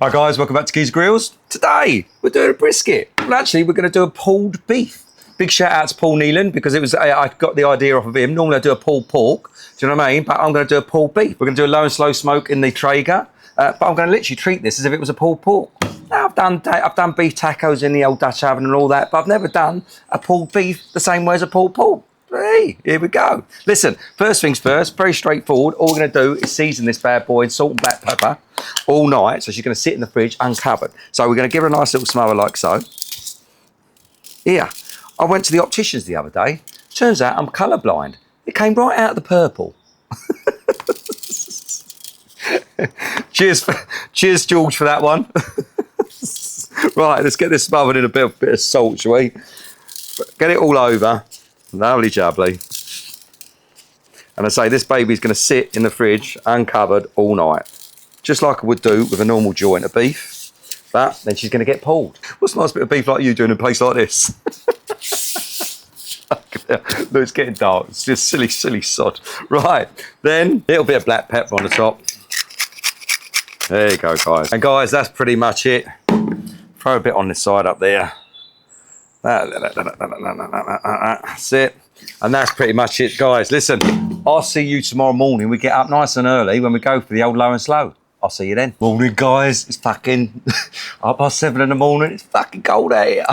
Hi guys, welcome back to Keys Grills. Today we're doing a brisket. Well, actually we're going to do a pulled beef. Big shout out to Paul Neelan because it was I got the idea off of him. Normally I do a pulled pork, do you know what I mean? But I'm going to do a pulled beef. We're going to do a low and slow smoke in the Traeger, but I'm going to literally treat this as if it was a pulled pork. Now I've done beef tacos in the old Dutch oven and all that, but I've never done a pulled beef the same way as a pulled pork. Hey, here we go. Listen, first things first, very straightforward. All we're going to do is season this bad boy in salt and black pepper all night. So she's going to sit in the fridge uncovered. So we're going to give her a nice little smother like so. Here, I went to the opticians the other day. Turns out I'm colourblind. It came right out of the purple. Cheers, George, for that one. Right, let's get this smothered in a bit of salt, shall we? Get it all over. Lovely jubbly. And I say this baby's going to sit in the fridge uncovered all night, just like I would do with a normal joint of beef, but then she's going to get pulled. What's a nice bit of beef like you doing in a place like this? Look, it's getting dark. It's just silly sod. Right, then a little bit of black pepper on the top. There you go, guys. And guys, that's pretty much it. Throw a bit on this side up there. That's it. And that's pretty much it, guys. Listen, I'll see you tomorrow morning. We get up nice and early when we go for the old low and slow. I'll see you then. Morning, guys. It's fucking 7:30 in the morning. It's fucking cold out here.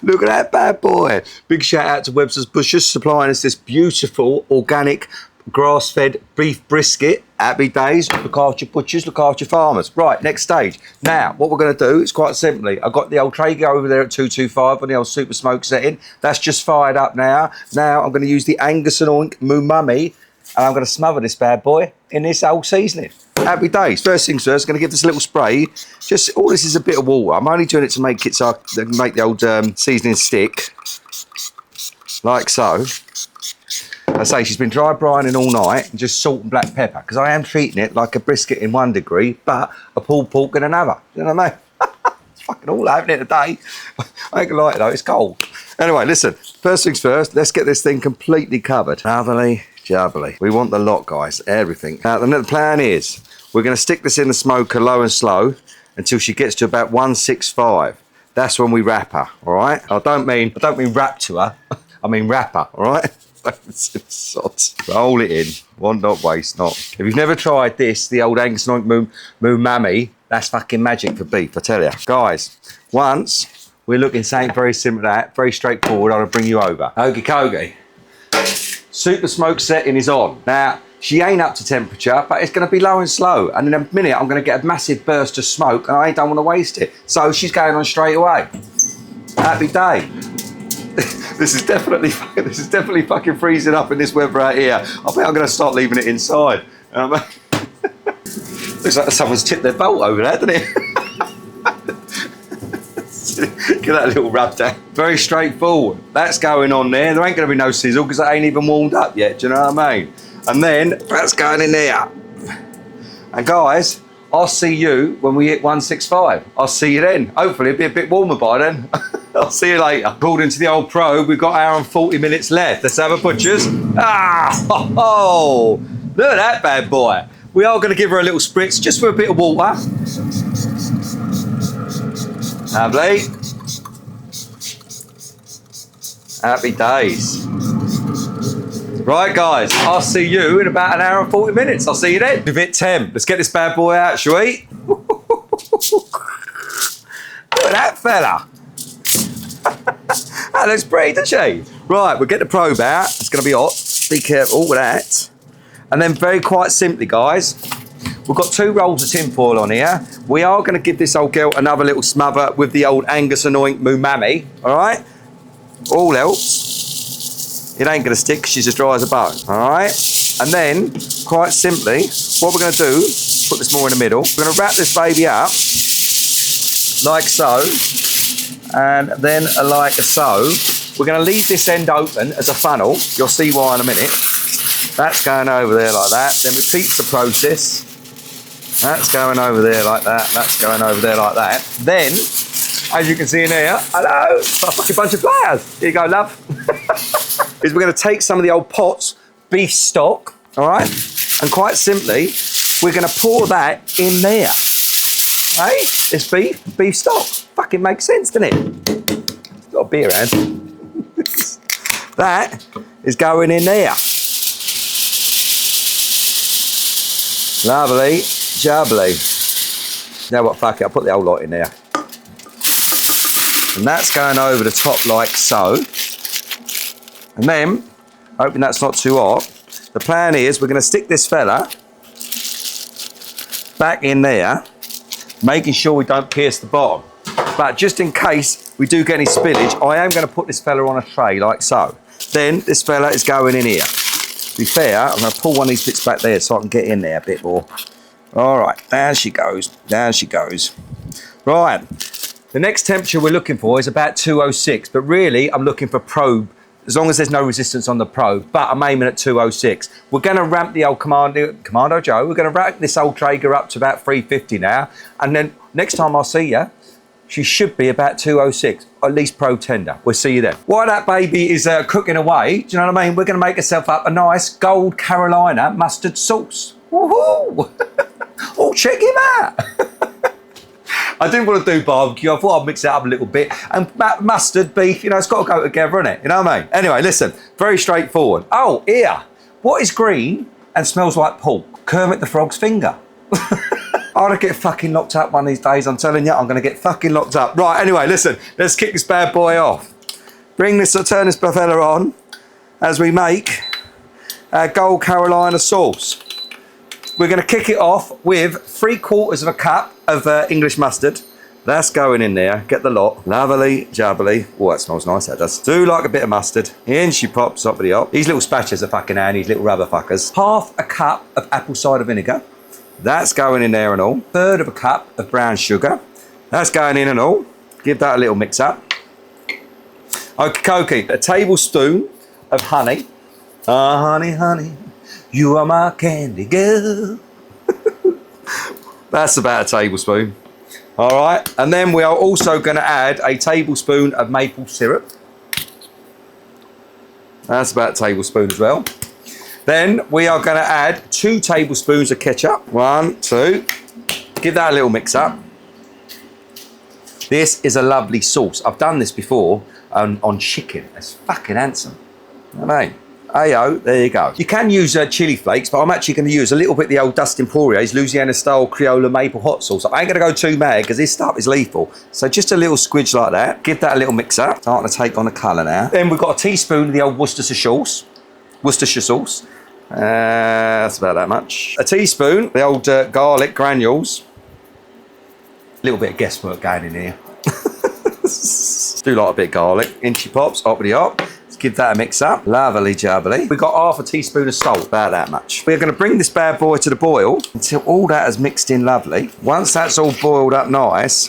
Look at that bad boy. Big shout out to Webster's Butchers supplying us this beautiful organic grass-fed beef brisket. Happy days. Look after your butchers, look after your farmers. Right, next stage. Now, what we're going to do is quite simply, I've got the old Traeger over there at 225 on the old super smoke setting. That's just fired up now. Now I'm going to use the ANGUS and OINK MAMI, and I'm going to smother this bad boy in this old seasoning. Happy days. First things first, I'm going to give this a little spray. Just all this is a bit of water. I'm only doing it to make it so I can make the old seasoning stick, like so. I say she's been dry brining all night and just salt and black pepper because I am treating it like a brisket in one degree, but a pulled pork in another. You know what I mean? It's fucking all happening today. I ain't gonna lie though, it's cold. Anyway, listen, first things first, let's get this thing completely covered. Lovely jubbly. We want the lot, guys, everything. Now, the plan is we're going to stick this in the smoker low and slow until she gets to about 165. That's when we wrap her, all right? I don't mean wrap to her. I mean wrap her, all right? Roll it in, want not waste not. If you've never tried this, the old Angus and OINK MAMI, that's fucking magic for beef, I tell you. Guys, once we're looking something very similar to that, very straightforward, I'll bring you over. Okie dokie. Super smoke setting is on. Now, she ain't up to temperature, but it's going to be low and slow. And in a minute, I'm going to get a massive burst of smoke, and I don't want to waste it. So she's going on straight away. Happy day. This is definitely fucking freezing up in this weather out here. I think I'm going to start leaving it inside. Looks like someone's tipped their bolt over there, doesn't it? Get that little rub down. Very straightforward. That's going on there. There ain't going to be no sizzle because it ain't even warmed up yet. Do you know what I mean? And then that's going in there. And guys, I'll see you when we hit 165. I'll see you then. Hopefully it'll be a bit warmer by then. I'll see you later. According to the old probe, we've got 1 hour and 40 minutes left. Let's have a butchers. Oh, look at that bad boy. We are going to give her a little spritz just for a bit of water. Lovely. Happy days. Right, guys, I'll see you in about 1 hour and 40 minutes. I'll see you then. We've hit 10. Let's get this bad boy out, shall we? Look at that fella. That looks pretty, doesn't she? Right, we'll get the probe out. It's going to be hot. Be careful with that. And then very quite simply, guys, we've got 2 rolls of tin foil on here. We are going to give this old girl another little smother with the old Angus and OINK MAMI, all right? All helps. It ain't going to stick because she's as dry as a bone, all right? And then, quite simply, what we're going to do, put this more in the middle, we're going to wrap this baby up like so. And then like so. We're going to leave this end open as a funnel. You'll see why in a minute. That's going over there like that. Then repeat the process. That's going over there like that. That's going over there like that. Then, as you can see in here, hello, a fucking bunch of flowers. Here you go, love. Is we're going to take some of the old pots beef stock, all right, and quite simply we're going to pour that in there. Hey, it's beef stock. Fucking makes sense, doesn't it? Got a beer around. That is going in there. Lovely, jubbly. Now what, fuck it, I'll put the whole lot in there. And that's going over the top like so. And then, hoping that's not too hot, the plan is we're going to stick this fella back in there, making sure we don't pierce the bottom. But just in case we do get any spillage, I am going to put this fella on a tray like so. Then this fella is going in here. To be fair, I'm going to pull one of these bits back there so I can get in there a bit more. All right, down she goes, down she goes. Right, the next temperature we're looking for is about 206, but really I'm looking for probe, as long as there's no resistance on the probe, but I'm aiming at 206. We're going to ramp the old Commando Joe, we're going to ramp this old Traeger up to about 350 now, and then next time I see you, she should be about 206, at least probe tender. We'll see you then. While that baby is cooking away, do you know what I mean? We're going to make ourselves up a nice Gold Carolina mustard sauce. Woohoo! Oh, check him out. I didn't want to do barbecue. I thought I'd mix it up a little bit. And mustard, beef, you know, it's got to go together, innit? You know what I mean? Anyway, listen, very straightforward. Oh, here. What is green and smells like pork? Kermit the Frog's finger. I'm going to get fucking locked up one of these days. I'm telling you, I'm going to get fucking locked up. Right, anyway, listen, let's kick this bad boy off. Turn this fella on as we make our Gold Carolina sauce. We're going to kick it off with 3/4 of a cup of English mustard. That's going in there. Get the lot. Lovely, jubbly. Oh, that smells nice, that does. Do like a bit of mustard. In she pops, up the up. These little spatulas are fucking handy, these little rubber fuckers. 1/2 cup of apple cider vinegar. That's going in there and all. 1/3 of a cup of brown sugar. That's going in and all. Give that a little mix up. Okay, a tablespoon of honey. Honey, honey. You are my candy girl. That's about a tablespoon. All right, and then we are also going to add a tablespoon of maple syrup. That's about a tablespoon as well. Then we are going to add 2 tablespoons of ketchup. 1, 2. Give that a little mix up. This is a lovely sauce. I've done this before on chicken. It's fucking handsome. You know what I mean? Ayo, there you go. You can use chili flakes, but I'm actually going to use a little bit of the old Dustin Poirier's Louisiana-style Creole maple hot sauce. I ain't going to go too mad because this stuff is lethal. So just a little squidge like that. Give that a little mix up. Starting to take on the colour now. Then we've got a teaspoon of the old Worcestershire sauce. That's about that much. A teaspoon of the old garlic granules. A little bit of guesswork going in here. Do like a bit of garlic. Inchy pops, hoppity hop. Give that a mix up. Lovely jubbly. We've got 1/2 teaspoon of salt, about that much. We're going to bring this bad boy to the boil until all that has mixed in lovely. Once that's all boiled up nice,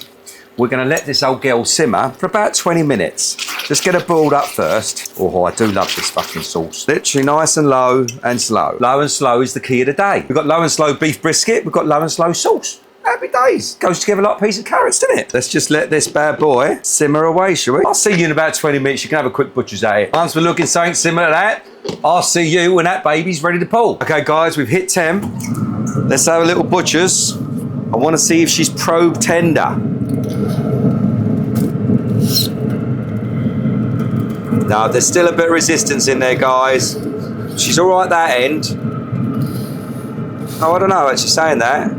we're going to let this old girl simmer for about 20 minutes. Just get it boiled up first. Oh, I do love this fucking sauce. Literally nice and low and slow. Low and slow is the key of the day. We've got low and slow beef brisket. We've got low and slow sauce. Happy days. Goes together like a piece of carrots, doesn't it? Let's just let this bad boy simmer away, shall we? I'll see you in about 20 minutes. You can have a quick butcher's at it. Once we're looking something similar to that, I'll see you when that baby's ready to pull. Okay, guys, we've hit 10. Let's have a little butcher's. I want to see if she's probe tender. No, there's still a bit of resistance in there, guys. She's all right that end. Oh, I don't know, actually saying that.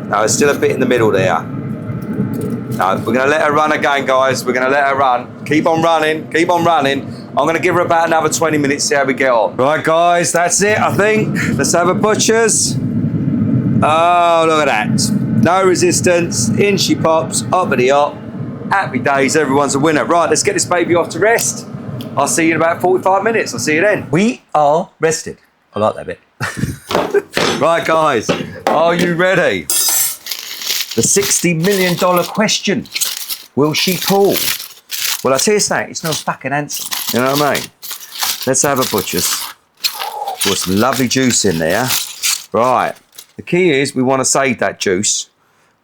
No, there's still a bit in the middle there. No, we're going to let her run again, guys. We're going to let her run. Keep on running. Keep on running. I'm going to give her about another 20 minutes, see how we get on. Right, guys, that's it, I think. Let's have a butcher's. Oh, look at that. No resistance. In she pops. Hoppity hop. Happy days. Everyone's a winner. Right, let's get this baby off to rest. I'll see you in about 45 minutes. I'll see you then. We are rested. I like that bit. Right, guys. Are you ready? The $60 million question. Will she pull? Well, I tell you something, it smells fucking handsome. You know what I mean? Let's have a butcher's. Put some lovely juice in there. Right. The key is we want to save that juice.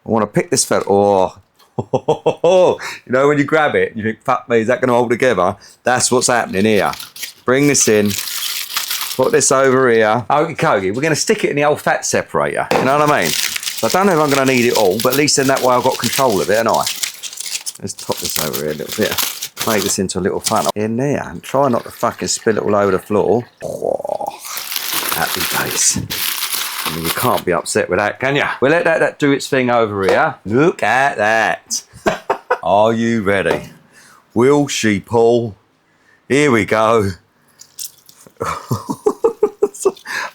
I want to pick this fella. Oh. You know when you grab it, you think, fuck me, is that going to hold together? That's what's happening here. Bring this in. Put this over here. Okay, we're going to stick it in the old fat separator. You know what I mean? So I don't know if I'm going to need it all, but at least in that way I've got control of it, haven't I? Let's top this over here a little bit. Make this into a little funnel in there. And try not to fucking spill it all over the floor. Oh, happy days. I mean, you can't be upset with that, can you? We'll let that do its thing over here. Look at that. Are you ready? Will she pull? Here we go.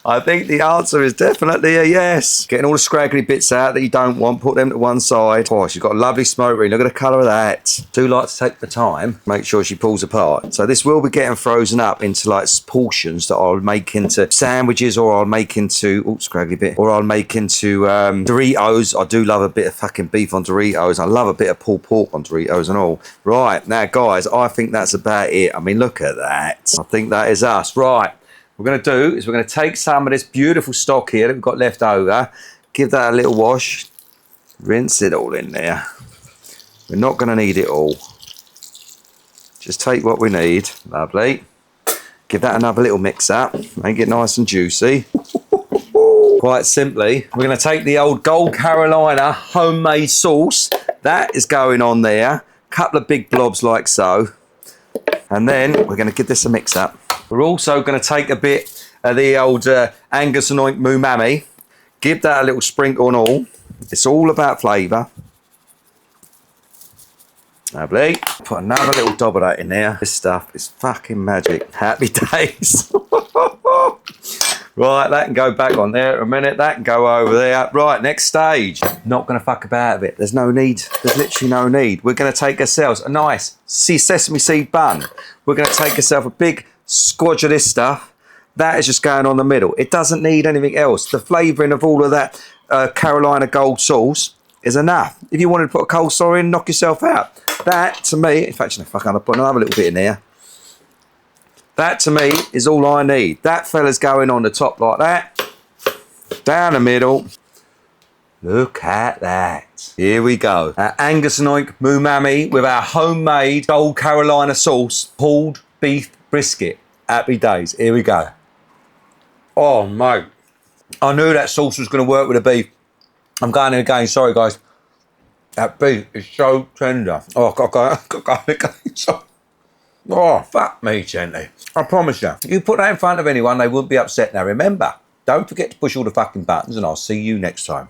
I think the answer is definitely a yes. Getting all the scraggly bits out that you don't want, put them to one side. Oh, she's got a lovely smoke ring. Look at the colour of that. Do like to take the time, make sure she pulls apart. So this will be getting frozen up into like portions that I'll make into sandwiches, or I'll make into, oh, scraggly bit, or I'll make into Doritos. I do love a bit of fucking beef on Doritos. I love a bit of pulled pork on Doritos and all. Right, now guys, I think that's about it. I mean, look at that. I think that is us. Right. What we're going to do is we're going to take some of this beautiful stock here that we've got left over, give that a little wash, rinse it all in there. We're not going to need it all. Just take what we need. Lovely. Give that another little mix up, make it nice and juicy. Quite simply, we're going to take the old Gold Carolina homemade sauce. That is going on there. Couple of big blobs like so. And then we're going to give this a mix up. We're also going to take a bit of the old Angus and OINK MAMI. Give that a little sprinkle and all. It's all about flavour. Lovely. Put another little dob of that in there. This stuff is fucking magic. Happy days. Right, that can go back on there in a minute. That can go over there. Right, next stage. Not going to fuck about with it. There's no need. There's literally no need. We're going to take ourselves a nice sesame seed bun. We're going to take ourselves a big squadge of this stuff. That is just going on the middle. It doesn't need anything else. The flavouring of all of that Carolina gold sauce is enough. If you wanted to put a coleslaw in, knock yourself out. That, to me, in fact, fuck, I'll put another little bit in there. That, to me, is all I need. That fella's going on the top like that. Down the middle. Look at that. Here we go. Our Angus and OINK MAMI with our homemade Gold Carolina sauce, pulled beef brisket. Happy days. Here we go. Oh, mate. I knew that sauce was going to work with the beef. I'm going in again. Sorry, guys. That beef is so tender. Oh, I've got to go again. Oh, fuck me, gently. I promise you, you put that in front of anyone, they wouldn't be upset. Now, remember, don't forget to push all the fucking buttons, and I'll see you next time.